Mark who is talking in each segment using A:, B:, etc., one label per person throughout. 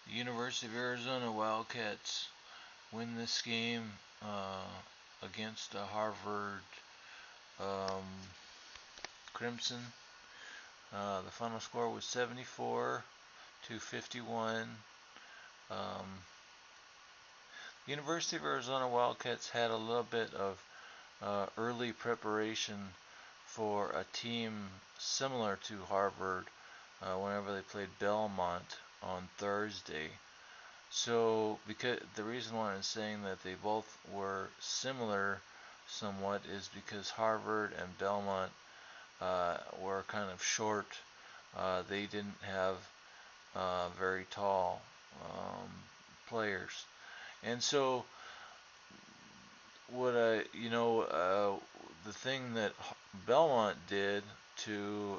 A: The University of Arizona Wildcats win this game against the Harvard um, Crimson. The final score was 74 to 51. Um, the University of Arizona Wildcats had a little bit of early preparation for a team similar to Harvard whenever they played Belmont on Thursday. So, because the reason why I'm saying that they both were similar somewhat is because Harvard and Belmont were kind of short. They didn't have very tall um, players, and so the thing that Belmont did to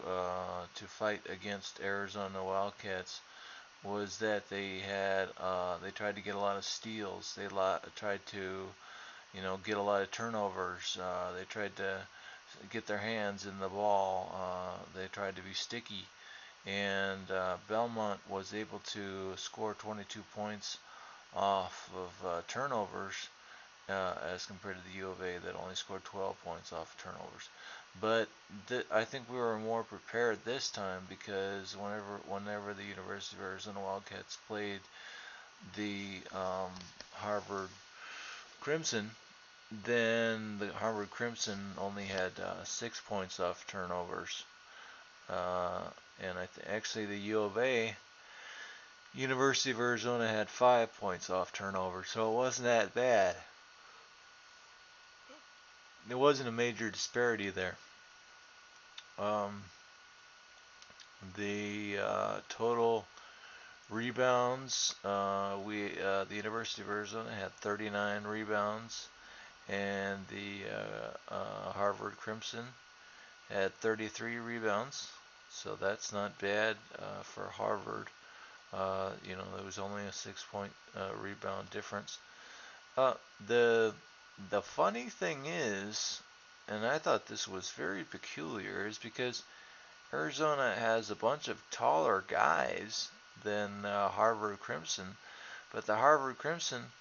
A: fight against Arizona Wildcats was that they tried to get a lot of steals. Tried to get a lot of turnovers. They tried to get their hands in the ball. They tried to be sticky, and Belmont was able to score 22 points off of turnovers as compared to the U of A that only scored 12 points off turnovers. But I think we were more prepared this time because whenever the University of Arizona Wildcats played the Harvard Crimson, then the Harvard Crimson only had 6 points off turnovers, uh, and actually the U of A University of Arizona had 5 points off turnovers, so it wasn't that bad. There wasn't a major disparity there. Um, the total rebounds, the University of Arizona had 39 rebounds, and the Harvard Crimson had 33 rebounds. So that's not bad for Harvard. There was only a 6 point rebound difference. Uh, the the funny thing is, and I thought this was very peculiar, is because Arizona has a bunch of taller guys than Harvard Crimson, but the Harvard Crimson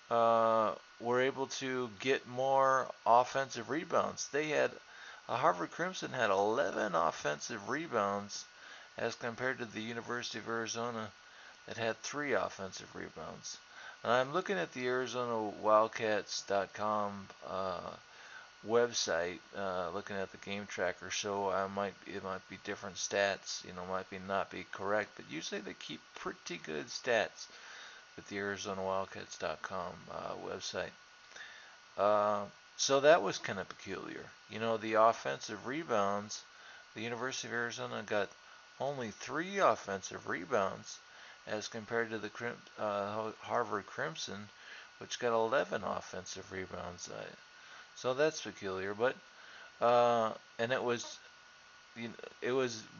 A: were able to get more offensive rebounds. Harvard Crimson had 11 offensive rebounds as compared to the University of Arizona that had 3 offensive rebounds. And I'm looking at the ArizonaWildcats.com website, looking at the game tracker. So it might be different stats. Might be not be correct, but usually they keep pretty good stats with the ArizonaWildcats.com website. Uh, so that was kind of peculiar. The offensive rebounds. The University of Arizona got only 3 offensive rebounds as compared to the Harvard Crimson, which got 11 offensive rebounds. So that's peculiar, but and it was,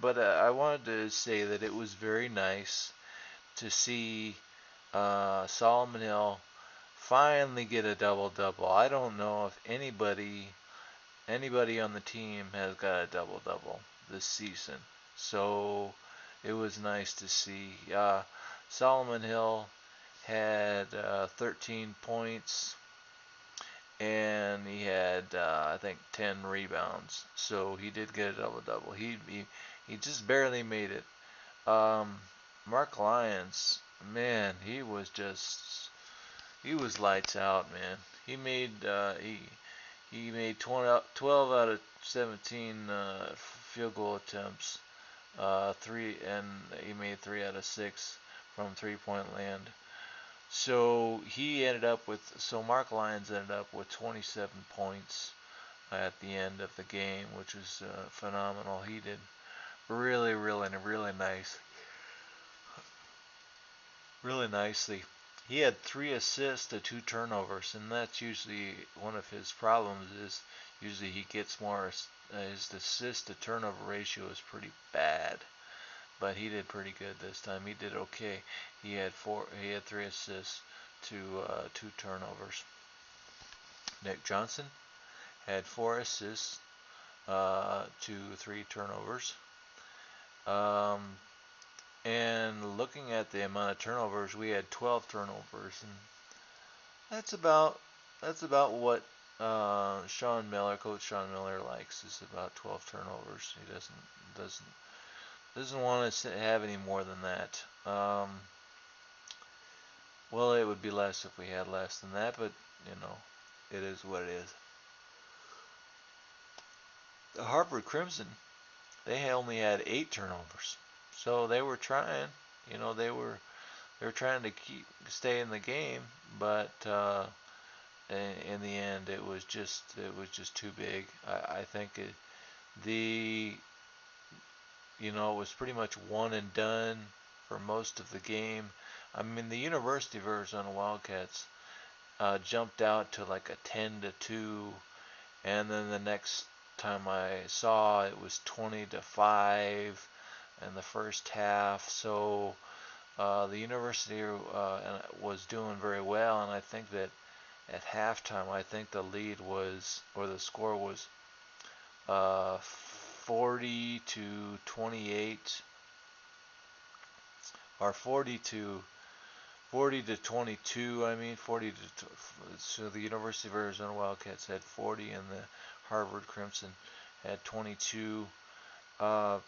A: but I wanted to say that it was very nice to see Solomon Hill finally get a double double. I don't know if anybody on the team has got a double double this season, so it was nice to see. Solomon Hill had 13 points and he had I think 10 rebounds. So he did get a double double. He just barely made it. Mark Lyons, man, he was lights out, man. He made 12 out of 17 field goal attempts. He made 3 out of 6 from 3-point land. So Mark Lyons ended up with 27 points at the end of the game, which was phenomenal. He did really, really, really nice, really nicely. He had 3 assists to 2 turnovers, and that's usually one of his problems. Is usually he gets more. His assist to turnover ratio is pretty bad, but he did pretty good this time. He did okay. He had 3 assists to 2 turnovers. Nick Johnson had 4 assists to 3 turnovers. Um, And looking at the amount of turnovers, we had 12 turnovers, and that's about that's about what Coach Sean Miller likes, is about 12 turnovers. He doesn't want us to have any more than that. Well, it would be less if we had less than that, but it is what it is. The Harvard Crimson, they only had 8 turnovers, so they were trying. They were trying to stay in the game, but in the end, it was just too big. I think it was pretty much one and done for most of the game. I mean, the University of Arizona Wildcats jumped out to like a 10-2, and then the next time I saw it was 20-5 in the first half. So the university was doing very well, and I think that at halftime, I think the lead was, or the score was, 40 to 28, or 40 to 22. I mean, so the University of Arizona Wildcats had 40, and the Harvard Crimson had 22. And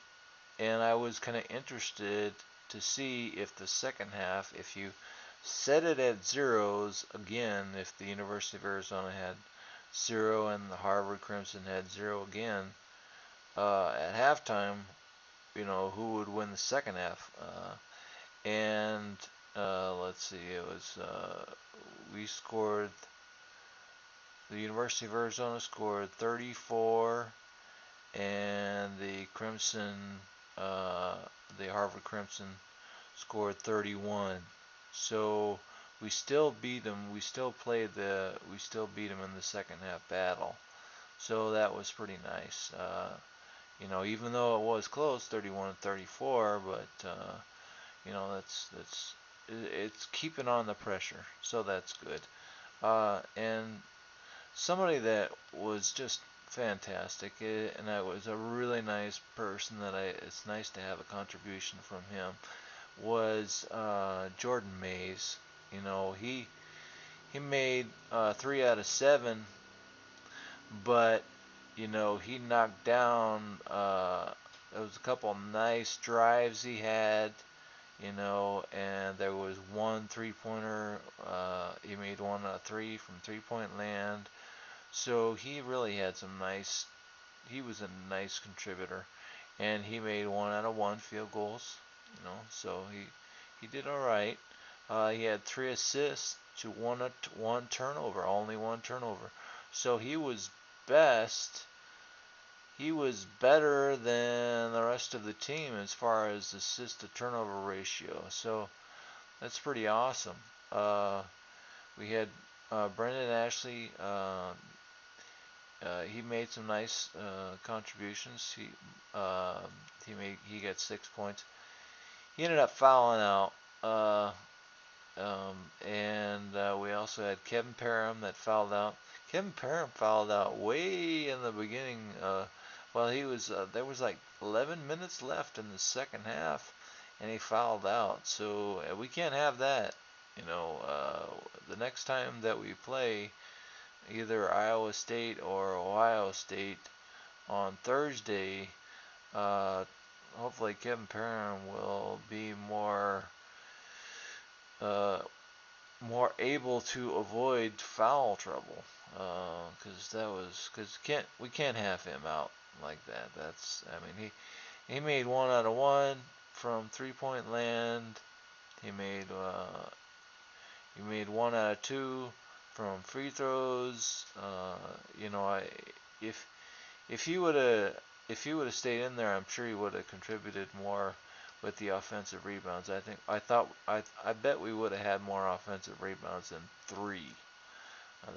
A: I was kind of interested to see if the second half, if you set it at zeros again, if the University of Arizona had 0 and the Harvard Crimson had 0 again, at halftime, who would win the second half? And let's see, it was we scored. The University of Arizona scored 34, and the Harvard Crimson scored 31. So we still beat them. We still beat them in the second half battle. So that was pretty nice. Even though it was close, 31-34, but it's keeping on the pressure. So that's good. And somebody that was just fantastic, and that was a really nice person it's nice to have a contribution from him, was Jordan Mays. He made 3 out of 7, but he knocked down. There was a couple nice drives he had. And there was one 3-pointer. He made 1 out of 3 from 3-point land. So he really had he was a nice contributor, and he made 1 out of 1 field goals. So he did all right. He had 3 assists to one turnover, only 1 turnover. So he was best. He was better than the rest of the team as far as assist to turnover ratio. So that's pretty awesome. We had Brendan Ashley. He made some nice contributions. He got 6 points. He ended up fouling out, and we also had Kevin Parham that fouled out. Kevin Parham fouled out way in the beginning. There was like 11 minutes left in the second half, and he fouled out. So we can't have that. The next time that we play either Iowa State or Ohio State on Thursday, hopefully Kevin Parham will be more able to avoid foul trouble, because we can't have him out like that. He made 1 out of 1 from 3-point land. He made 1 out of 2 from free throws. If he would have stayed in there, I'm sure he would have contributed more with the offensive rebounds. I bet we would have had more offensive rebounds than 3.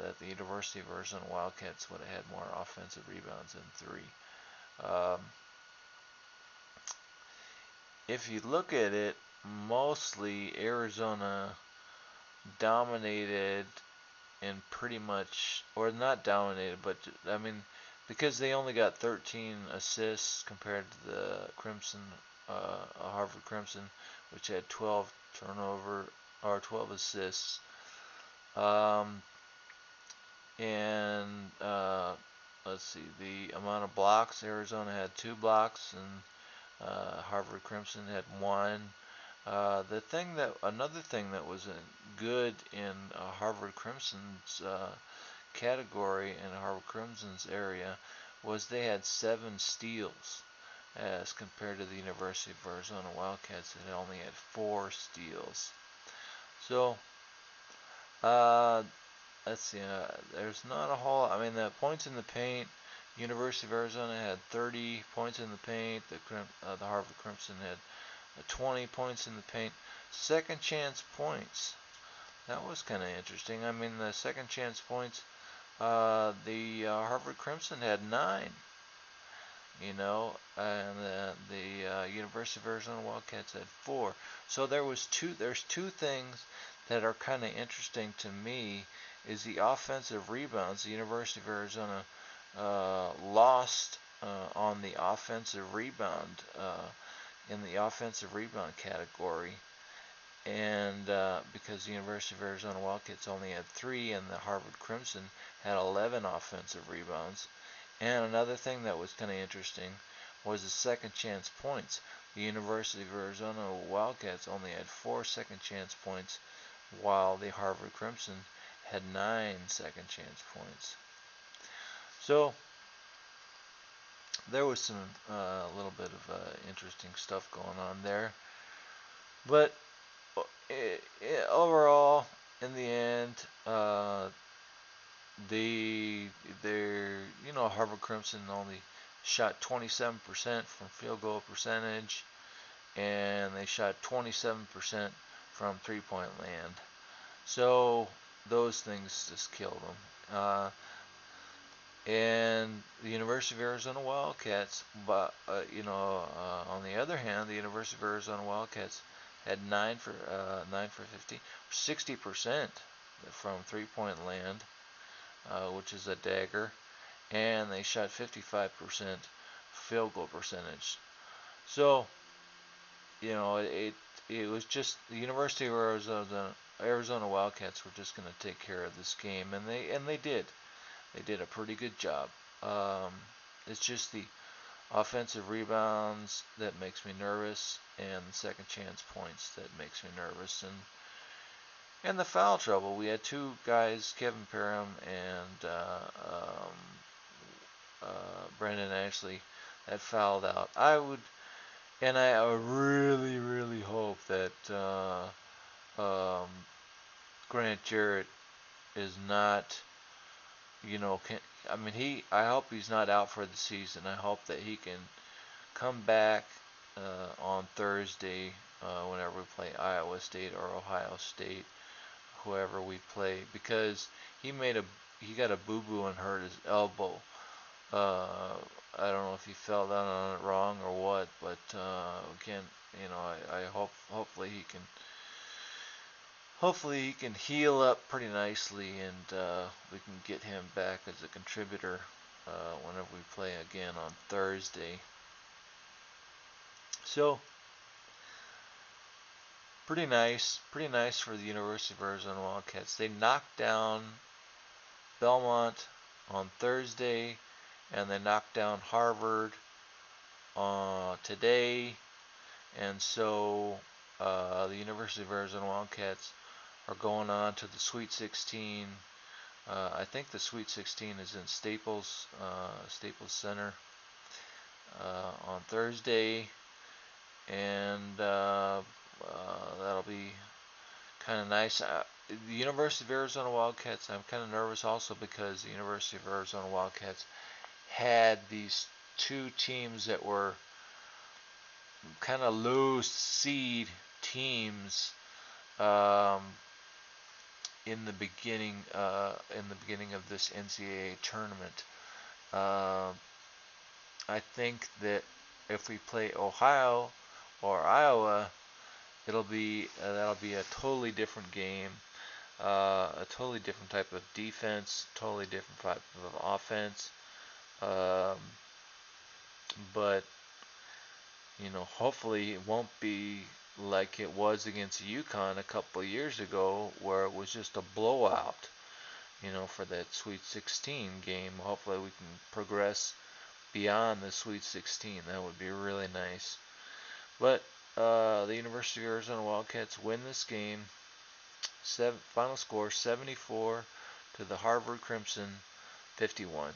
A: That the University of Arizona Wildcats would have had more offensive rebounds than 3. If you look at it, mostly Arizona dominated in pretty much, or not dominated, but because they only got 13 assists compared to the Crimson Harvard Crimson, which had 12 turnover or 12 assists. Um, and let's see, the amount of blocks, Arizona had 2 blocks, and Harvard Crimson had 1. Another thing that was good in Harvard Crimson's category in Harvard Crimson's area was they had 7 steals as compared to the University of Arizona Wildcats that only had 4 steals. So, uh, let's see, there's not a whole, I mean, the points in the paint, University of Arizona had 30 points in the paint, the Harvard Crimson had 20 points in the paint. Second chance points, that was kind of interesting. I mean, the second chance points, the Harvard Crimson had 9, and the University of Arizona Wildcats had 4. So there's two things that are kind of interesting to me is the offensive rebounds. The University of Arizona lost on the offensive rebound in the offensive rebound category, and because the University of Arizona Wildcats only had 3 and the Harvard Crimson had 11 offensive rebounds. And another thing that was kind of interesting was the second chance points. The University of Arizona Wildcats only had 4 second chance points, while the Harvard Crimson had 9 second chance points. So there was some little bit of interesting stuff going on there. But overall, in the end, Harvard Crimson only shot 27% from field goal percentage, and they shot 27% from three-point land. So those things just killed them. And the University of Arizona Wildcats, but on the other hand, the University of Arizona Wildcats had 9 for 50, 60% from three-point land, which is a dagger, and they shot 55% field goal percentage. So, it was just the University of Arizona Wildcats were just going to take care of this game, and they did. They did a pretty good job. It's just the offensive rebounds that makes me nervous, and the second chance points that makes me nervous, and the foul trouble. We had 2 guys, Kevin Parham and Brandon Ashley, that fouled out. I really, really hope that Grant Jarrett is not, I hope he's not out for the season. I hope that he can come back on Thursday whenever we play Iowa State or Ohio State, whoever we play, because he got a boo-boo and hurt his elbow. I don't know if he fell down on it wrong or what, but again, I hopefully he can heal up pretty nicely, and we can get him back as a contributor whenever we play again on Thursday. So pretty nice for the University of Arizona Wildcats. They knocked down Belmont on Thursday, and they knocked down Harvard today, and so the University of Arizona Wildcats are going on to the Sweet 16. I think the Sweet 16 is in Staples Center on Thursday, and that'll be kind of nice. The University of Arizona Wildcats, I'm kind of nervous also because the University of Arizona Wildcats had these 2 teams that were kind of low seed teams in the beginning of this NCAA tournament. I think that if we play Ohio or Iowa, that'll be a totally different game, a totally different type of defense, totally different type of offense. But Hopefully it won't be like it was against UConn a couple of years ago, where it was just a blowout. For that Sweet 16 game. Hopefully we can progress beyond the Sweet 16. That would be really nice. But the University of Arizona Wildcats win this game. Final score 74 to the Harvard Crimson 51.